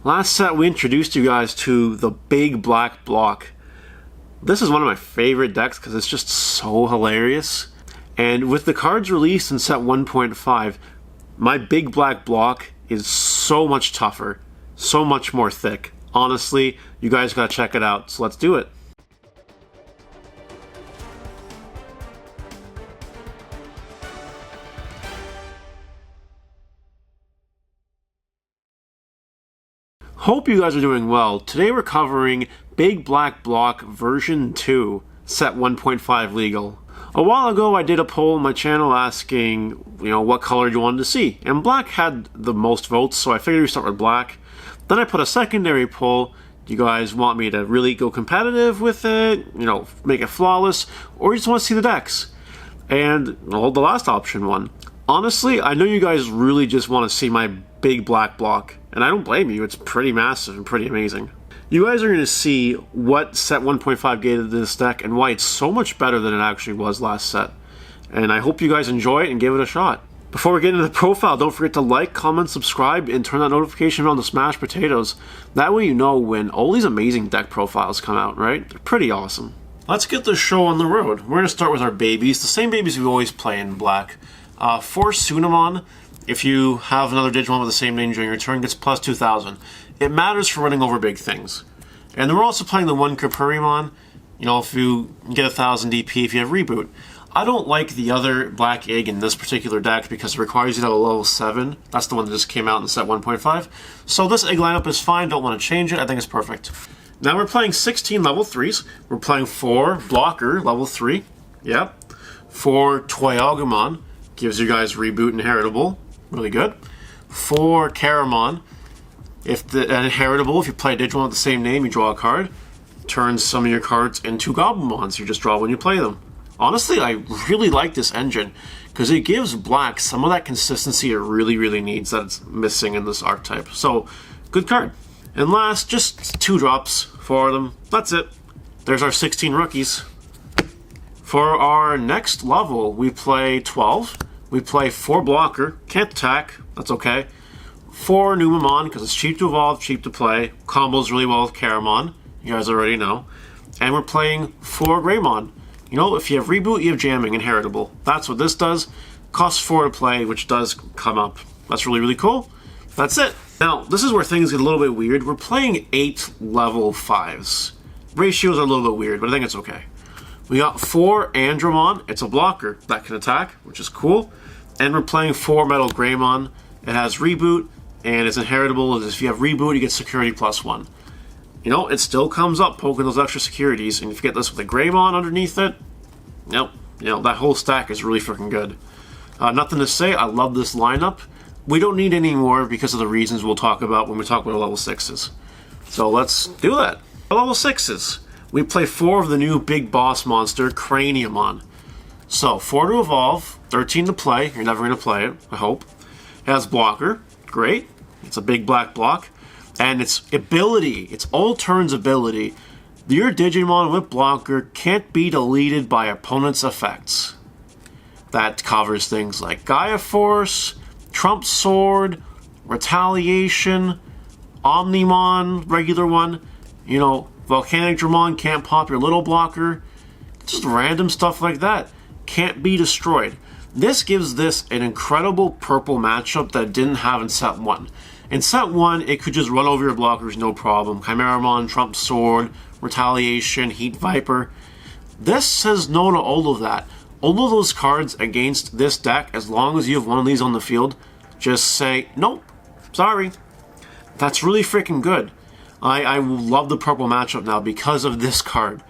Last set we introduced you guys to the big black block. This is one of my favorite decks because it's just so hilarious. And with the cards released in set 1.5, my big black block is so much tougher, so much more thick. Honestly, you guys gotta check it out, so let's do it. Hope you guys are doing well. Today we're covering Big Black Block version 2, set 1.5 legal. A while ago I did a poll on my channel asking, what color you wanted to see, and black had the most votes, so I figured we'd start with black. Then I put a secondary poll. Do you guys want me to really go competitive with it, make it flawless, or you just want to see the decks? And well, the last option won. Honestly, I know you guys really just want to see my big black block, and I don't blame you. It's pretty massive and pretty amazing. You guys are going to see what set 1.5 gave this deck and why it's so much better than it actually was last set. And I hope you guys enjoy it and give it a shot. Before we get into the profile, don't forget to like, comment, subscribe, and turn that notification bell to smash potatoes. That way you know when all these amazing deck profiles come out, right? They're pretty awesome. Let's get the show on the road. We're going to start with our babies, the same babies we always play in black. For Craniamon, if you have another Digimon with the same name during your turn, gets plus 2,000. It matters for running over big things. And then we're also playing the one Craniamon. If you get 1,000 DP if you have Reboot. I don't like the other black egg in this particular deck because it requires you to have a level 7. That's the one that just came out in set 1.5. So this egg lineup is fine, don't want to change it, I think it's perfect. Now we're playing 16 level 3s. We're playing 4 Blocker, level 3. Yep. 4 Digimon, gives you guys Reboot and Heritable. Really good. 4 Craniamon. If the Inheritable, if you play a Digimon with the same name, you draw a card. Turns some of your cards into Goblinmons. You just draw when you play them. Honestly, I really like this engine because it gives black some of that consistency it really needs that it's missing in this archetype. So, good card. And last, just 2 drops for them. That's it. There's our 16 rookies. For our next level, we play 12. We play 4 Blocker, can't attack, that's okay. 4 Numamon, because it's cheap to evolve, cheap to play. Combos really well with Craniamon, you guys already know. And we're playing 4 Greymon. If you have Reboot, you have Jamming and Heritable. That's what this does. Costs 4 to play, which does come up. That's really cool. That's it. Now, this is where things get a little bit weird. We're playing 8 level 5s. Ratios are a little bit weird, but I think it's okay. We got 4 Andromon. It's a blocker that can attack, which is cool. And we're playing 4 Metal Greymon. It has Reboot, and it's inheritable. If you have Reboot, you get Security +1. It still comes up poking those extra securities, and if you get this with a Greymon underneath it, that whole stack is really freaking good. Nothing to say, I love this lineup. We don't need any more because of the reasons we'll talk about when we talk about level 6s. So let's do that. Level 6s. We play 4 of the new big boss monster, Craniamon. So, 4 to evolve, 13 to play. You're never going to play it, I hope. It has Blocker. Great. It's a big black block. And its ability, its all turns ability, your Digimon with Blocker can't be deleted by opponent's effects. That covers things like Gaia Force, Trump Sword, Retaliation, Omnimon, regular one, Volcanic Dramon can't pop your little blocker. Just random stuff like that. Can't be destroyed. This gives this an incredible purple matchup that it didn't have in set 1. In set 1, it could just run over your blockers no problem. Chimeramon, Trump Sword, Retaliation, Heat Viper. This says no to all of that. All of those cards against this deck, as long as you have one of these on the field, just say, nope, sorry. That's really freaking good. I love the purple matchup now because of this card.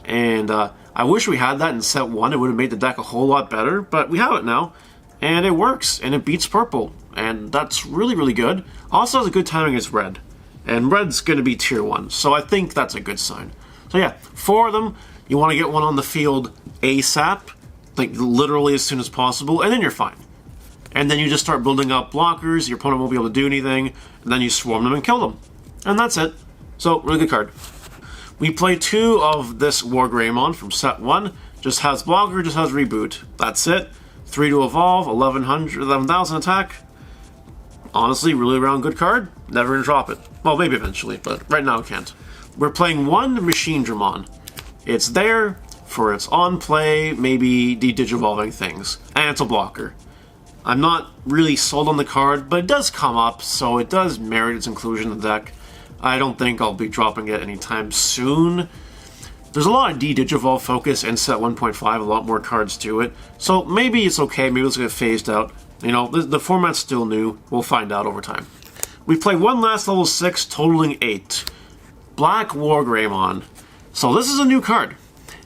And I wish we had that in set 1. It would have made the deck a whole lot better, but we have it now. And it works, and it beats purple. And that's really good. Also has a good timing against red. And red's going to be tier 1, so I think that's a good sign. So yeah, 4 of them. You want to get one on the field ASAP, like literally as soon as possible, and then you're fine. And then you just start building up blockers, your opponent won't be able to do anything, and then you swarm them and kill them. And that's it. So, really good card. We play 2 of this War Greymon from set 1. Just has blocker, just has Reboot. That's it. 3 to evolve, 11,000 attack. honestly, really around good card. Never gonna drop it. Well, maybe eventually, but right now I can't. We're playing one Machine Dramon. It's there for its on-play, maybe de-digivolving things, and it's a blocker. I'm not really sold on the card, but it does come up, so it does merit its inclusion in the deck. I don't think I'll be dropping it anytime soon. There's a lot of de-digivolve focus in set 1.5, a lot more cards to it, so maybe it's okay, maybe it's going to get phased out. You know, the format's still new, we'll find out over time. We play one last level 6, totaling 8. Black Wargreymon. So this is a new card.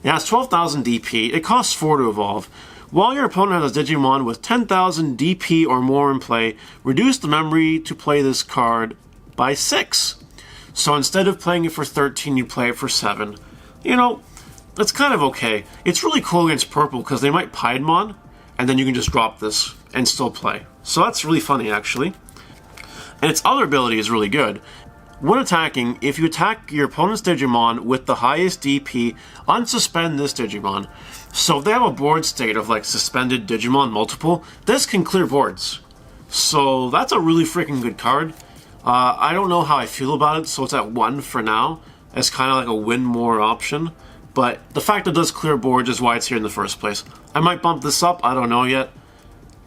It has 12,000 DP, it costs 4 to evolve. While your opponent has a Digimon with 10,000 DP or more in play, reduce the memory to play this card by 6. So instead of playing it for 13, you play it for 7. You know, that's kind of okay. It's really cool against purple because they might Piedmon, and then you can just drop this and still play. So that's really funny, actually. And its other ability is really good. When attacking, if you attack your opponent's Digimon with the highest DP, unsuspend this Digimon. So if they have a board state of like suspended Digimon multiple, this can clear boards. So that's a really freaking good card. I don't know how I feel about it, so it's at 1 for now. It's kind of like a win more option. But the fact it does clear boards is why it's here in the first place. I might bump this up, I don't know yet.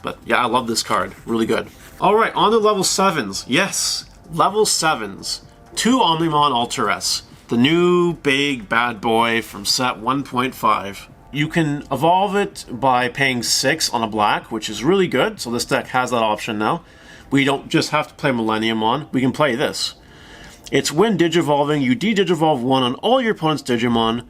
But yeah, I love this card. Really good. Alright, on to level 7s. Yes, level 7s. 2 Omnimon Alter S. The new big bad boy from set 1.5. You can evolve it by paying 6 on a black, which is really good. So this deck has that option now. We don't just have to play Millenniumon, we can play this. It's when Digivolving, you de-Digivolve 1 on all your opponent's Digimon,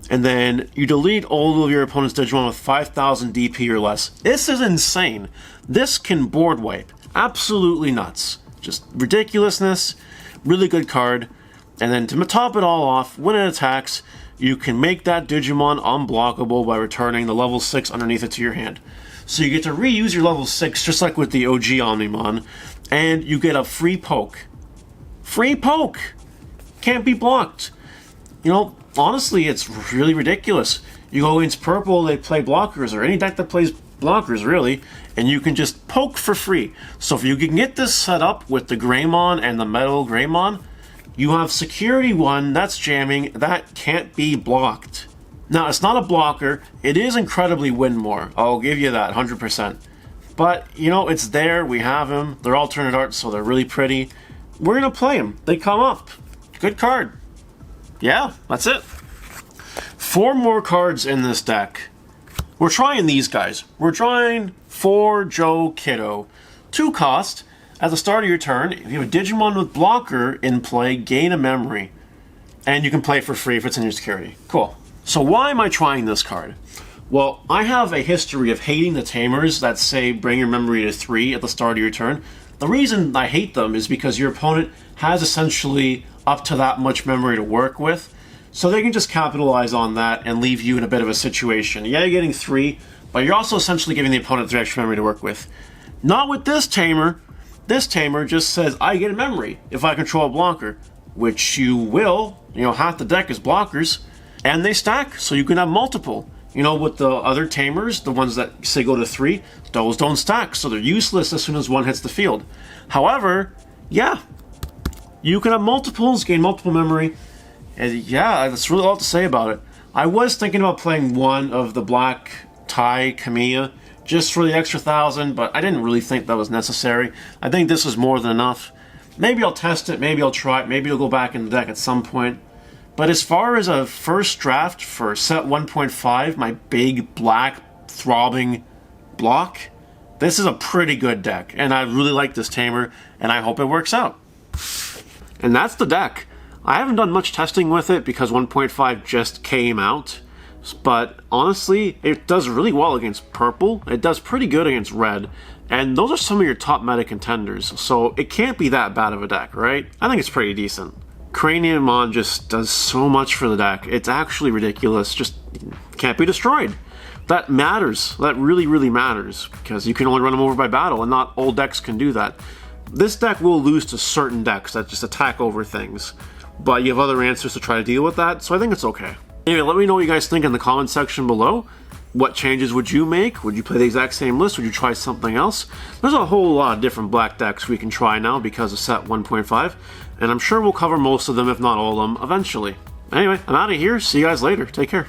and then you delete all of your opponent's Digimon with 5,000 DP or less. This is insane. This can board wipe. Absolutely nuts. Just ridiculousness. Really good card. And then to top it all off, when it attacks, you can make that Digimon unblockable by returning the level 6 underneath it to your hand. So you get to reuse your level 6 just like with the OG Omnimon, and you get a free poke. Free poke! Can't be blocked. You know, honestly, it's really ridiculous. You go against purple, they play blockers, or any deck that plays blockers, really, and you can just poke for free. So if you can get this set up with the Greymon and the Metal Greymon, you have Security 1 that's jamming, that can't be blocked. Now, it's not a blocker, it is incredibly win more, I'll give you that, 100%. But, you know, it's there, we have them, they're alternate art, so they're really pretty. We're gonna play them, they come up. Good card. Yeah, that's it. 4 more cards in this deck. We're trying these guys. We're trying 4 Joe Kiddo. 2 cost. At the start of your turn, if you have a Digimon with blocker in play, gain a memory. And you can play it for free if it's in your security. Cool. So why am I trying this card? Well, I have a history of hating the tamers that say bring your memory to 3 at the start of your turn. The reason I hate them is because your opponent has essentially up to that much memory to work with. So they can just capitalize on that and leave you in a bit of a situation. Yeah, you're getting 3, but you're also essentially giving the opponent 3 extra memory to work with. Not with this tamer. This tamer just says, I get a memory if I control a blocker. Which you will. You know, half the deck is blockers. And they stack, so you can have multiple. You know, with the other tamers, the ones that say go to 3, those don't stack, so they're useless as soon as one hits the field. However, yeah, you can have multiples, gain multiple memory, and yeah, that's really all to say about it. I was thinking about playing one of the black Tai Kamiya, just for the extra 1,000, but I didn't really think that was necessary. I think this is more than enough. Maybe I'll test it, maybe I'll try it, maybe it'll go back in the deck at some point. But as far as a first draft for set 1.5, my big black throbbing block, this is a pretty good deck. And I really like this tamer, and I hope it works out. And that's the deck. I haven't done much testing with it because 1.5 just came out. But honestly, it does really well against purple. It does pretty good against red. And those are some of your top meta contenders. So it can't be that bad of a deck, right? I think it's pretty decent. Craniamon just does so much for the deck. It's actually ridiculous. Just can't be destroyed. That matters. That really, really matters. Because you can only run them over by battle, and not all decks can do that. This deck will lose to certain decks that just attack over things. But you have other answers to try to deal with that, so I think it's okay. Anyway, let me know what you guys think in the comment section below. What changes would you make? Would you play the exact same list? Would you try something else? There's a whole lot of different black decks we can try now because of set 1.5, and I'm sure we'll cover most of them, if not all of them, eventually. Anyway, I'm out of here. See you guys later. Take care.